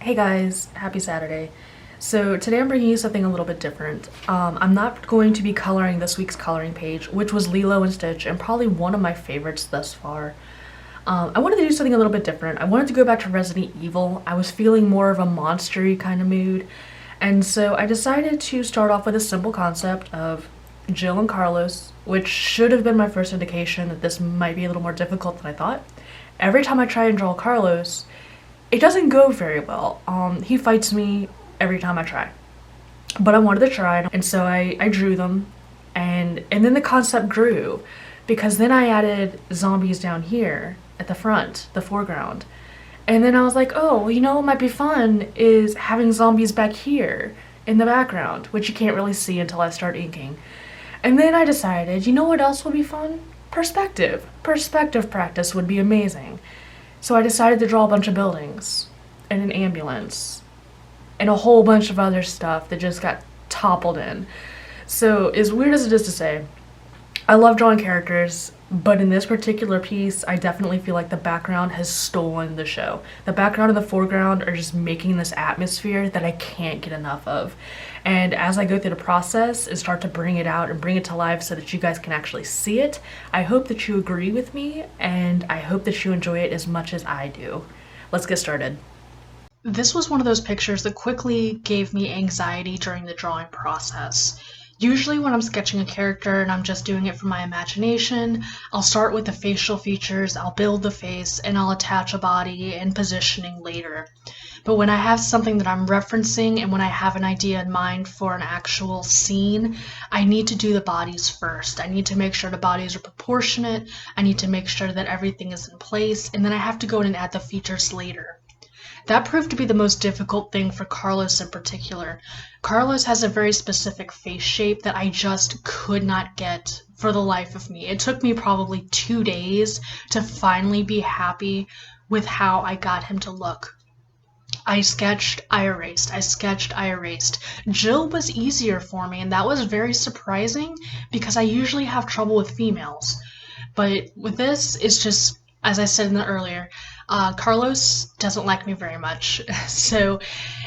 Hey guys, happy Saturday. So today I'm bringing you something a little bit different. I'm not going to be coloring this week's coloring page, which was Lilo and Stitch, and probably one of my favorites thus far. I wanted to do something a little bit different. I wanted to go back to Resident Evil. I was feeling more of a monstery kind of mood, and so I decided to start off with a simple concept of Jill and Carlos, which should have been my first indication that this might be a little more difficult than I thought. Every time I try and draw Carlos, it doesn't go very well. He fights me every time I try. But I wanted to try, and so I drew them, and then the concept grew, because then I added zombies down here at the front, the foreground. And then I was like, oh, you know what might be fun is having zombies back here in the background, which you can't really see until I start inking. And then I decided, you know what else would be fun? Perspective. Perspective practice would be amazing. So I decided to draw a bunch of buildings and an ambulance and a whole bunch of other stuff that just got toppled in. So as weird as it is to say, I love drawing characters, but in this particular piece, I definitely feel like the background has stolen the show. The background and the foreground are just making this atmosphere that I can't get enough of. And as I go through the process and start to bring it out and bring it to life so that you guys can actually see it, I hope that you agree with me, and I hope that you enjoy it as much as I do. Let's get started. This was one of those pictures that quickly gave me anxiety during the drawing process. Usually when I'm sketching a character and I'm just doing it from my imagination, I'll start with the facial features, I'll build the face, and I'll attach a body and positioning later. But when I have something that I'm referencing and when I have an idea in mind for an actual scene, I need to do the bodies first. I need to make sure the bodies are proportionate, I need to make sure that everything is in place, and then I have to go in and add the features later. That proved to be the most difficult thing for Carlos in particular. Carlos has a very specific face shape that I just could not get for the life of me. It took me probably 2 days to finally be happy with how I got him to look. I sketched, I erased, I sketched, I erased. Jill was easier for me, and that was very surprising because I usually have trouble with females. But with this, it's just, as I said in the earlier, Carlos doesn't like me very much. So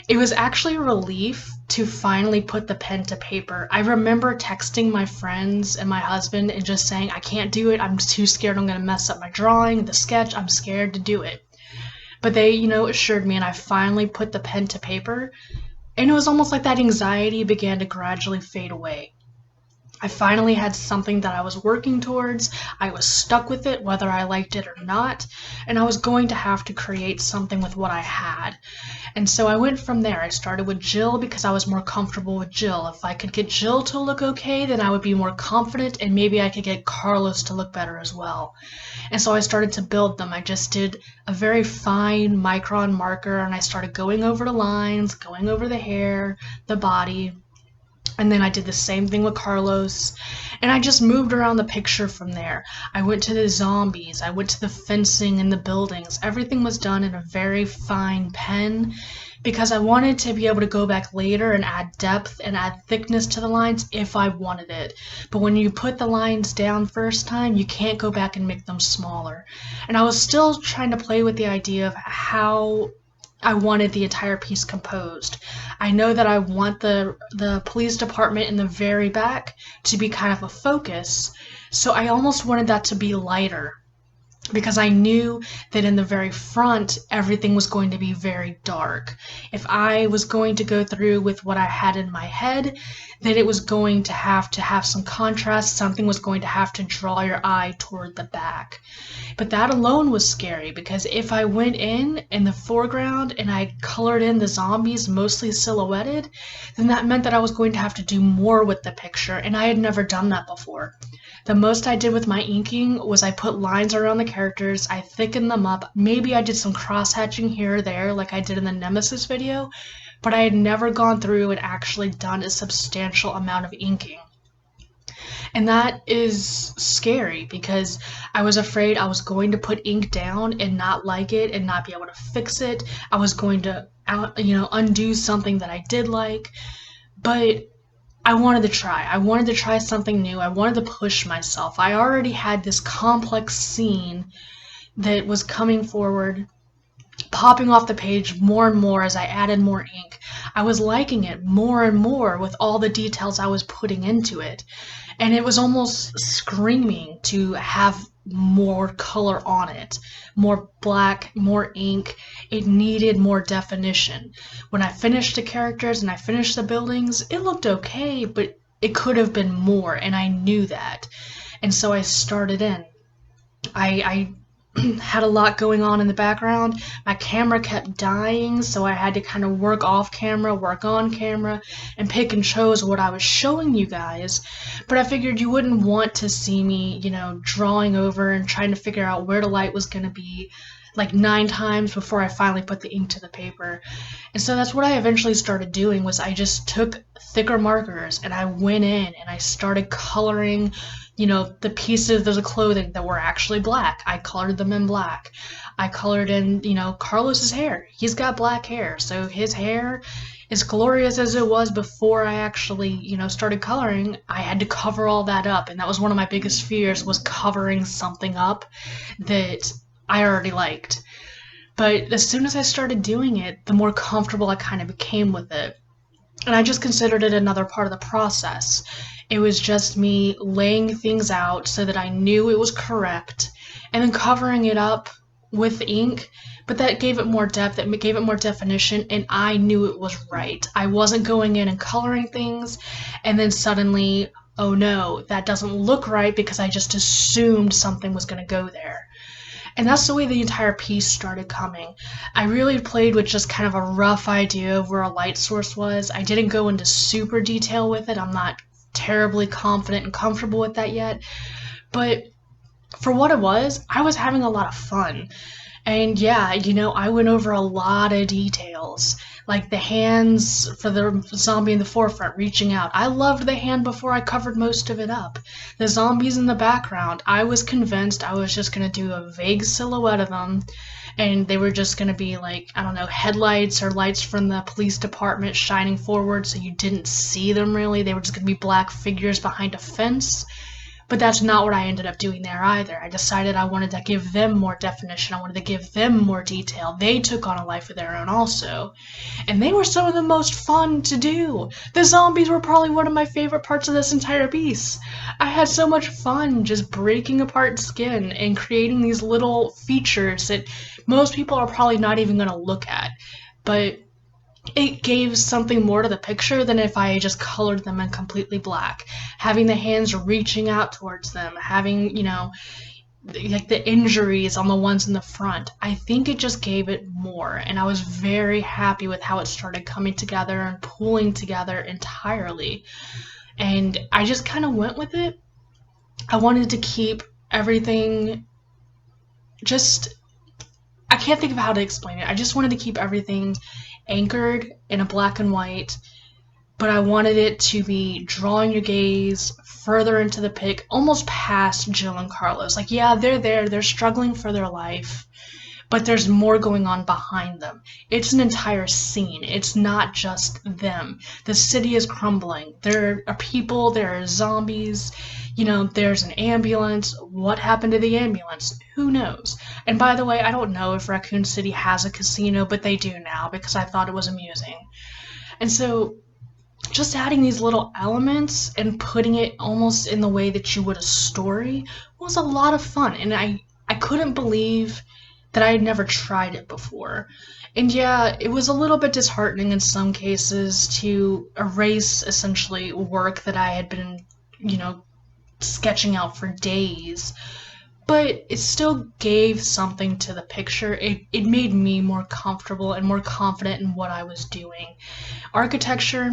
it was actually a relief to finally put the pen to paper. I remember texting my friends and my husband and just saying, I can't do it. I'm too scared I'm going to mess up my drawing, the sketch. I'm scared to do it. But they, assured me, and I finally put the pen to paper. And it was almost like that anxiety began to gradually fade away. I finally had something that I was working towards. I was stuck with it, whether I liked it or not, and I was going to have to create something with what I had. And so I went from there. I started with Jill because I was more comfortable with Jill. If I could get Jill to look okay, then I would be more confident, and maybe I could get Carlos to look better as well. And so I started to build them. I just did a very fine Micron marker, and I started going over the lines, going over the hair, the body. And then I did the same thing with Carlos, and I just moved around the picture from there. I went to the zombies, I went to the fencing and the buildings. Everything was done in a very fine pen because I wanted to be able to go back later and add depth and add thickness to the lines if I wanted it. But when you put the lines down first time, you can't go back and make them smaller. And I was still trying to play with the idea of how I wanted the entire piece composed. I know that I want the police department in the very back to be kind of a focus, so I almost wanted that to be lighter because I knew that in the very front everything was going to be very dark. If I was going to go through with what I had in my head, then it was going to have some contrast, something was going to have to draw your eye toward the back. But that alone was scary because if I went in the foreground and I colored in the zombies mostly silhouetted, then that meant that I was going to have to do more with the picture, and I had never done that before. The most I did with my inking was I put lines around the characters, I thickened them up, maybe I did some cross-hatching here or there like I did in the Nemesis video, but I had never gone through and actually done a substantial amount of inking. And that is scary because I was afraid I was going to put ink down and not like it and not be able to fix it. I was going to undo something that I did like, but I wanted to try. I wanted to try something new. I wanted to push myself. I already had this complex scene that was coming forward popping off the page more and more as I added more ink. I was liking it more and more with all the details I was putting into it. And it was almost screaming to have more color on it, more black, more ink. It needed more definition. When I finished the characters and I finished the buildings, it looked okay, but it could have been more, and I knew that. And so I started in. I had a lot going on in the background. My camera kept dying, so I had to kind of work off camera, work on camera, and pick and chose what I was showing you guys. But I figured you wouldn't want to see me, drawing over and trying to figure out where the light was going to be like 9 times before I finally put the ink to the paper. And so that's what I eventually started doing, was I just took thicker markers and I went in and I started coloring the pieces of the clothing that were actually black. I colored them in black. I colored in, Carlos's hair. He's got black hair, so his hair, as glorious as it was before I actually, started coloring, I had to cover all that up, and that was one of my biggest fears, was covering something up that I already liked. But as soon as I started doing it, the more comfortable I kind of became with it. And I just considered it another part of the process. It was just me laying things out so that I knew it was correct, and then covering it up with ink, but that gave it more depth, it gave it more definition, and I knew it was right. I wasn't going in and coloring things, and then suddenly, oh no, that doesn't look right because I just assumed something was going to go there. And that's the way the entire piece started coming. I really played with just kind of a rough idea of where a light source was. I didn't go into super detail with it. I'm not terribly confident and comfortable with that yet. But for what it was, I was having a lot of fun. And yeah, I went over a lot of details, like the hands for the zombie in the forefront reaching out. I loved the hand before I covered most of it up. The zombies in the background, I was convinced I was just going to do a vague silhouette of them, and they were just going to be like, I don't know, headlights or lights from the police department shining forward so you didn't see them really. They were just going to be black figures behind a fence. But that's not what I ended up doing there either. I decided I wanted to give them more definition. I wanted to give them more detail. They took on a life of their own also. And they were some of the most fun to do. The zombies were probably one of my favorite parts of this entire piece. I had so much fun just breaking apart skin and creating these little features that most people are probably not even going to look at. But it gave something more to the picture than if I just colored them in completely black. Having the hands reaching out towards them, having, like the injuries on the ones in the front. I think it just gave it more, and I was very happy with how it started coming together and pulling together entirely. And I just kind of went with it. I wanted to keep everything I can't think of how to explain it. I just wanted to keep everything anchored in a black and white, but I wanted it to be drawing your gaze further into the pic, almost past Jill and Carlos. Like, yeah, they're there, they're struggling for their life, but there's more going on behind them. It's an entire scene. It's not just them. The city is crumbling. There are people, there are zombies, there's an ambulance. What happened to the ambulance? Who knows? And by the way, I don't know if Raccoon City has a casino, but they do now because I thought it was amusing. And so just adding these little elements and putting it almost in the way that you would a story was a lot of fun. And I couldn't believe that I had never tried it before. And yeah, it was a little bit disheartening in some cases to erase essentially work that I had been, sketching out for days. But it still gave something to the picture. It made me more comfortable and more confident in what I was doing. Architecture,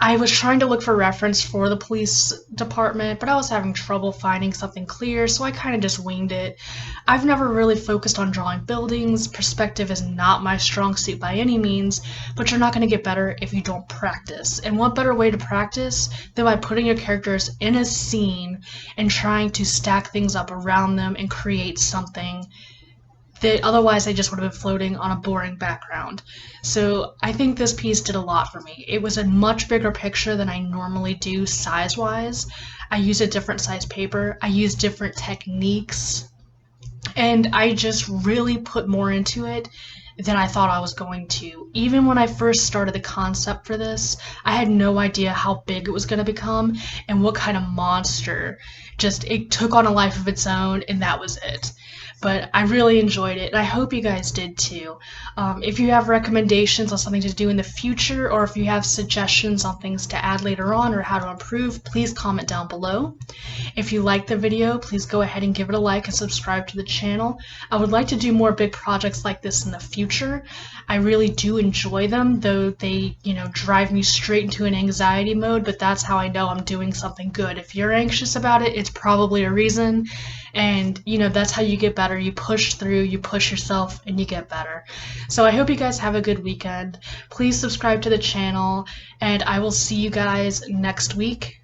I was trying to look for reference for the police department, but I was having trouble finding something clear, so I kind of just winged it. I've never really focused on drawing buildings. Perspective is not my strong suit by any means, but you're not going to get better if you don't practice. And what better way to practice than by putting your characters in a scene and trying to stack things up around them and create something that otherwise they just would have been floating on a boring background. So I think this piece did a lot for me. It was a much bigger picture than I normally do size-wise. I used a different size paper. I used different techniques and I just really put more into it than I thought I was going to. Even when I first started the concept for this, I had no idea how big it was going to become and what kind of monster. Just it took on a life of its own, and that was it. But I really enjoyed it, and I hope you guys did too. If you have recommendations on something to do in the future, or if you have suggestions on things to add later on or how to improve, please comment down below. If you liked the video, please go ahead and give it a like and subscribe to the channel. I would like to do more big projects like this in the future. I really do enjoy them, though they, drive me straight into an anxiety mode, but that's how I know I'm doing something good. If you're anxious about it, it's probably a reason, and that's how you get better. You push through, you push yourself, and you get better. So I hope you guys have a good weekend. Please subscribe to the channel, and I will see you guys next week.